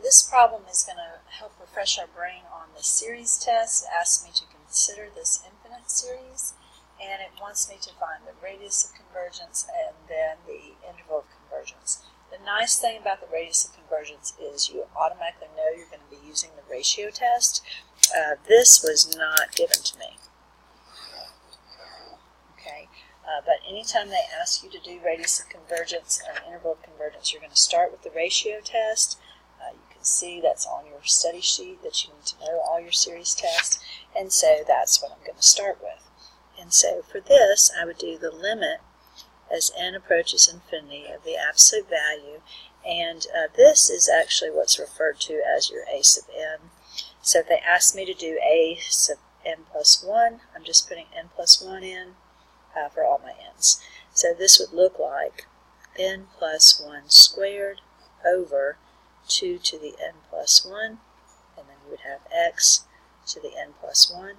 this problem is going to help refresh our brain on the series test. It asks me to consider this infinite series, and it wants me to find the radius of convergence and then the interval of convergence. The nice thing about the radius of convergence is you automatically know you're going to be using the ratio test. This was not given to me. Okay, but anytime they ask you to do radius of convergence and interval of convergence, you're going to start with the ratio test. You can see that's on your study sheet that you need to know all your series tests, and so that's what I'm going to start with. And so for this, I would do the limit as n approaches infinity of the absolute value, and this is actually what's referred to as your a sub n. So if they ask me to do a sub n plus 1, I'm just putting n plus 1 in for all my n's. So this would look like n plus 1 squared over 2 to the n plus 1, and then you would have x to the n plus 1.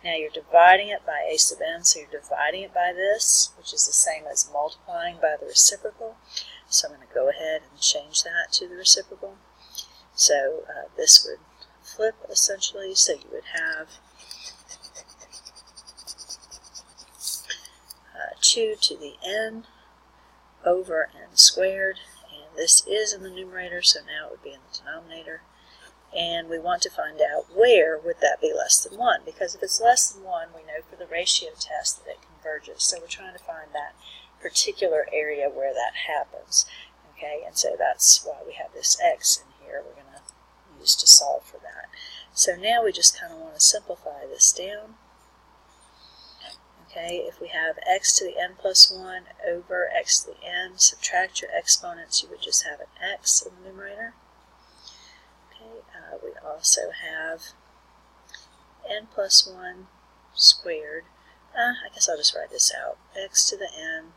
Now you're dividing it by a sub n, so you're dividing it by this, which is the same as multiplying by the reciprocal. So I'm going to go ahead and change that to the reciprocal. So this would flip essentially, so you would have 2 to the n over n squared, and this is in the numerator, so now it would be in the denominator. And we want to find out where would that be less than 1, because if it's less than 1, we know for the ratio test that it converges. So we're trying to find that particular area where that happens. Okay, and so that's why we have this x in here we're going to use to solve for that. So now we just kind of want to simplify this down. Okay, if we have x to the n plus 1 over x to the n, subtract your exponents, you would just have an x in the numerator. We also have n plus 1 squared. I guess I'll just write this out. X to the n,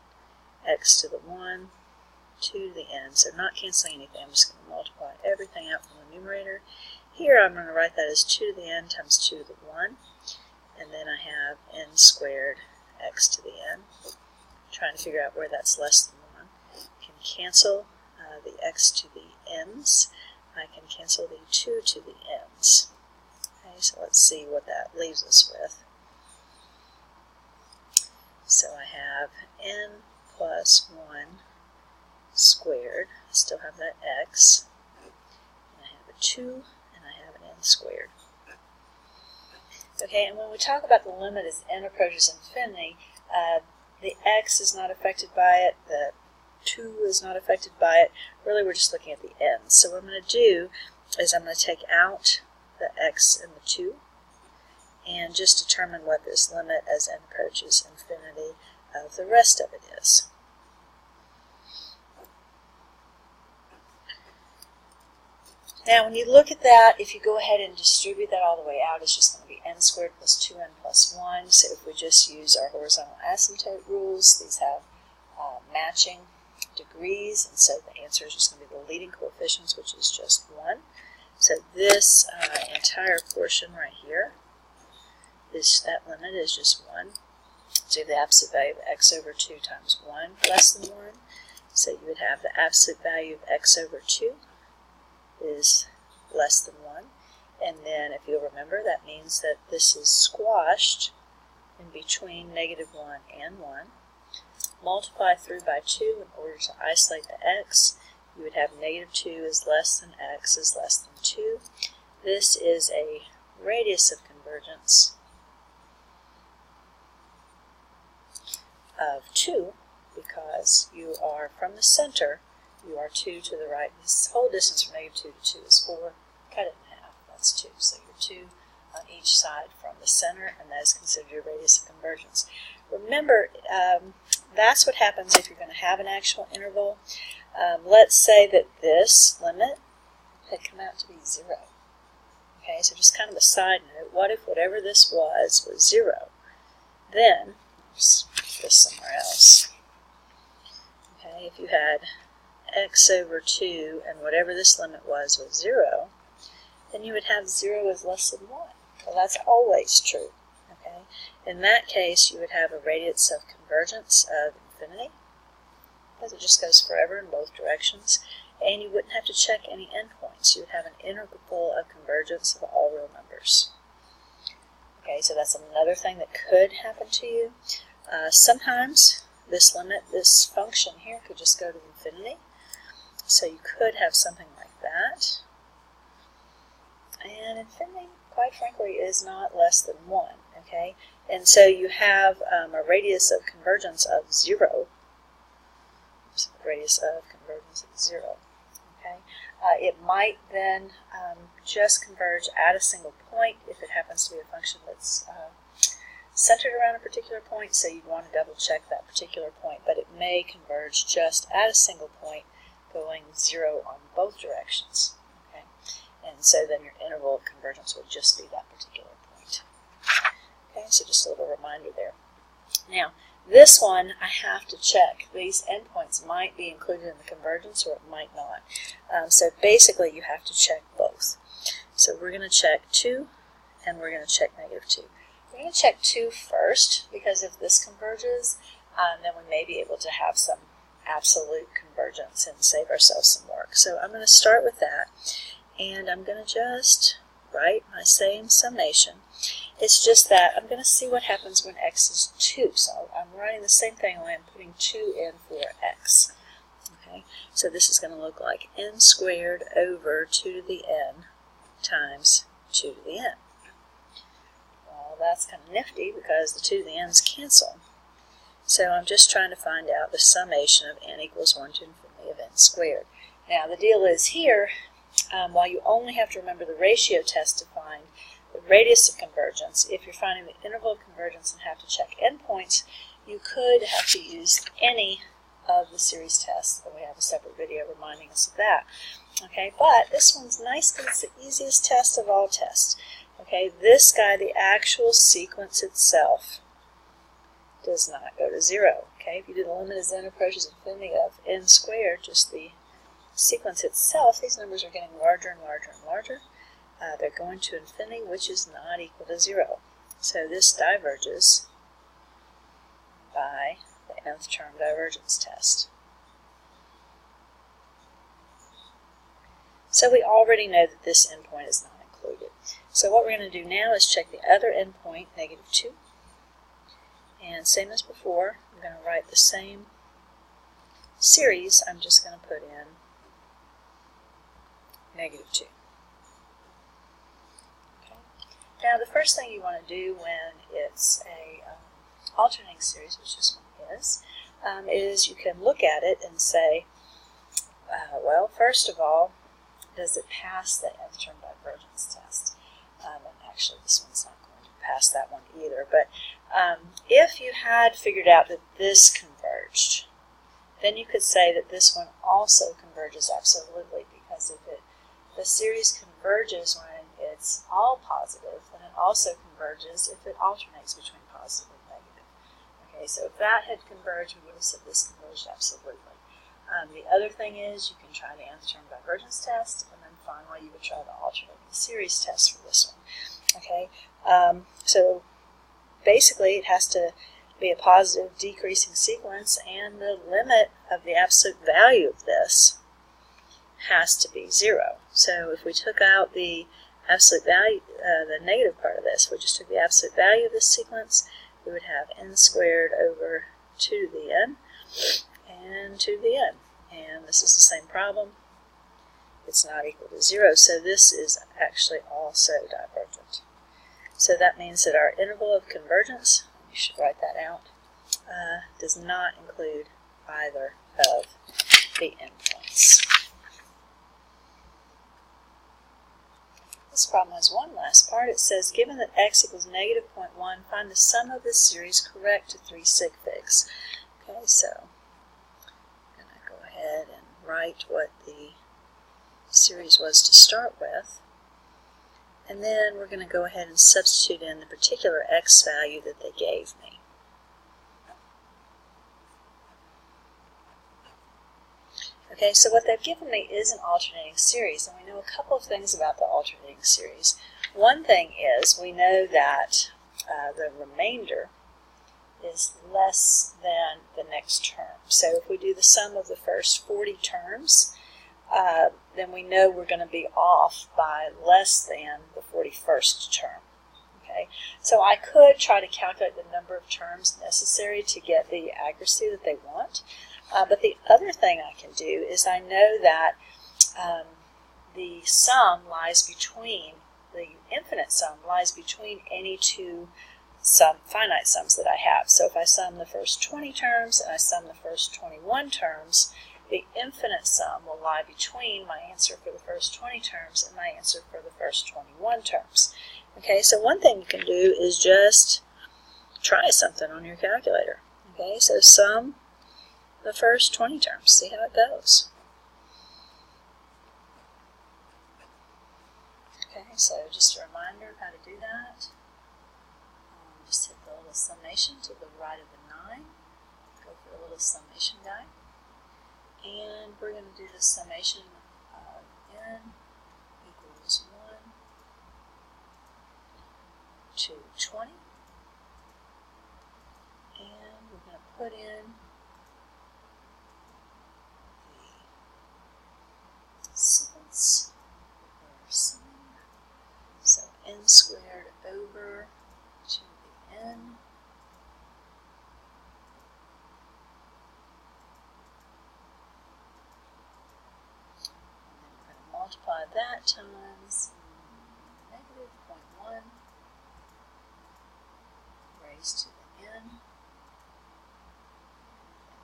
x to the 1, 2 to the n. So not canceling anything. I'm just going to multiply everything out from the numerator. Here I'm going to write that as 2 to the n times 2 to the 1. And then I have n squared x to the n. Trying to figure out where that's less than 1. You can cancel the x to the n's. I can cancel the 2 to the n's. Okay, so let's see what that leaves us with. So I have n plus 1 squared. I still have that x. And I have a 2, and I have an n squared. Okay, and when we talk about the limit as n approaches infinity, the x is not affected by it, the 2 is not affected by it. Really, we're just looking at the n's. So what I'm going to do is I'm going to take out the x and the 2 and just determine what this limit as n approaches infinity of the rest of it is. Now, when you look at that, if you go ahead and distribute that all the way out, it's just going to be n squared plus 2n plus 1. So if we just use our horizontal asymptote rules, these have matching degrees, and so the answer is just going to be the leading coefficients, which is just 1. So this entire portion right here, that limit is just 1. So you have the absolute value of x over 2 times 1 less than 1. So you would have the absolute value of x over 2 is less than 1. And then if you'll remember, that means that this is squashed in between negative 1 and 1. Multiply through by 2 in order to isolate the x. You would have negative 2 is less than x is less than 2. This is a radius of convergence of 2 because you are from the center, you are 2 to the right. This whole distance from negative 2 to 2 is 4. Cut it in half, that's 2. So you're 2 on each side from the center, and that is considered your radius of convergence. Remember, that's what happens if you're going to have an actual interval. Let's say that this limit had come out to be 0. Okay, so just kind of a side note, what if whatever this was 0? Then, just put this somewhere else. Okay, if you had x over 2 and whatever this limit was 0, then you would have 0 is less than 1. Well, that's always true. Okay, in that case, you would have a radius of convergence of infinity, because it just goes forever in both directions, and you wouldn't have to check any endpoint. endpoints. You would have an integral of convergence of all real numbers. Okay, so that's another thing that could happen to you. Sometimes this function here could just go to infinity. So you could have something like that. And infinity, quite frankly, is not less than 1. Okay, and so you have a radius of convergence of 0. So the radius of convergence of 0. Okay, it might then just converge at a single point if it happens to be a function that's centered around a particular point, so you'd want to double check that particular point, but it may converge just at a single point going 0 on both directions. Okay, and so then your interval of convergence would just be that particular point. Okay, so just a little reminder there. Now, this one I have to check. These endpoints might be included in the convergence or it might not. So basically you have to check both. So we're going to check 2 and we're going to check -2. We're going to check 2 first because if this converges, then we may be able to have some absolute convergence and save ourselves some work. So I'm going to start with that and I'm going to just write my same summation. It's just that I'm going to see what happens when x is 2. So I'm writing the same thing, only I'm putting 2 in for x. Okay, so this is going to look like n squared over 2 to the n times 2 to the n. Well, that's kind of nifty because the 2 to the n's cancel. So I'm just trying to find out the summation of n equals 1 to infinity of n squared. Now the deal is here, while you only have to remember the ratio test to find the radius of convergence, if you're finding the interval of convergence and have to check endpoints, you could have to use any of the series tests, and we have a separate video reminding us of that. Okay, but this one's nice because it's the easiest test of all tests. Okay, this guy, the actual sequence itself, does not go to 0. Okay, if you do the limit as n approaches infinity of n squared, just the sequence itself, these numbers are getting larger and larger and larger. They're going to infinity, which is not equal to 0. So this diverges by the nth term divergence test. So we already know that this endpoint is not included. So what we're going to do now is check the other endpoint, -2. And same as before, I'm going to write the same series. I'm just going to put in -2. Okay. Now the first thing you want to do when it's a alternating series, which this one is you can look at it and say, well, first of all, does it pass the nth term divergence test? And actually this one's not going to pass that one either, but if you had figured out that this converged, then you could say that this one also converges absolutely, because if the series converges when it's all positive, then it also converges if it alternates between positive and negative. Okay, so if that had converged, we would have said this converged absolutely. The other thing is you can try the nth term divergence test, and then finally you would try the alternating series test for this one. Okay, so basically it has to be a positive decreasing sequence, and the limit of the absolute value of this has to be 0. So if we took out the absolute value, the negative part of this, we just took the absolute value of this sequence, we would have n squared over 2 to the n and 2 to the n. And this is the same problem. It's not equal to 0, so this is actually also divergent. So that means that our interval of convergence, you should write that out, does not include either of the endpoints. This problem has one last part. It says, given that x equals -0.1, find the sum of this series correct to 3 sig figs. Okay, so I'm going to go ahead and write what the series was to start with. And then we're going to go ahead and substitute in the particular x value that they gave me. Okay, so what they've given me is an alternating series, and we know a couple of things about the alternating series. One thing is we know that the remainder is less than the next term. So if we do the sum of the first 40 terms, then we know we're going to be off by less than the 41st term. Okay, so I could try to calculate the number of terms necessary to get the accuracy that they want. But the other thing I can do is I know that the sum lies between, the infinite sum lies between any two finite sums that I have. So if I sum the first 20 terms and I sum the first 21 terms, the infinite sum will lie between my answer for the first 20 terms and my answer for the first 21 terms. Okay, so one thing you can do is just try something on your calculator. Okay, so sum the first 20 terms, see how it goes. Okay, so just a reminder of how to do that. Just hit the little summation to the right of the 9. Go for the little summation guy. And we're going to do the summation of n equals 1 to 20. And we're going to put in the sequence for summing. So n squared over to the n. Multiply that times negative 0.1 raised to the n. And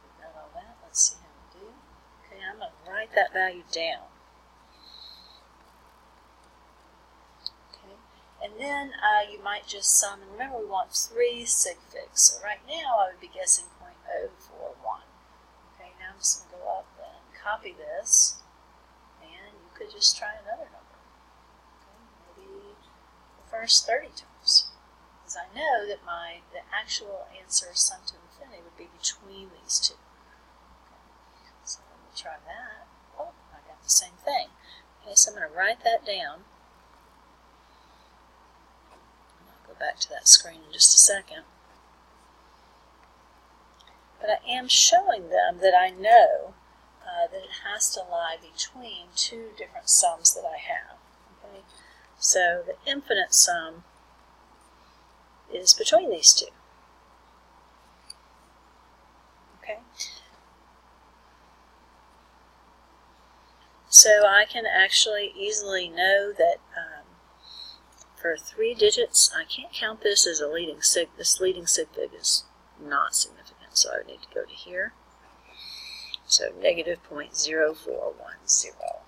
we've got all that. Let's see how we do. Okay, I'm going to write that value down. Okay, and then you might just sum, and remember we want 3 sig figs. So right now I would be guessing 0.041. Okay, now I'm just going to go up and copy this. Could just try another number. Okay, maybe the first 30 terms. Because I know that the actual answer summed to infinity would be between these two. Okay, so let me try that. Oh, I got the same thing. Okay, so I'm going to write that down. And I'll go back to that screen in just a second. But I am showing them that I know that it has to lie between two different sums that I have. Okay? So the infinite sum is between these two. Okay? So I can actually easily know that for 3 digits, I can't count this as a leading sig. This leading sig fig is not significant, so I would need to go to here. So negative 0.0410.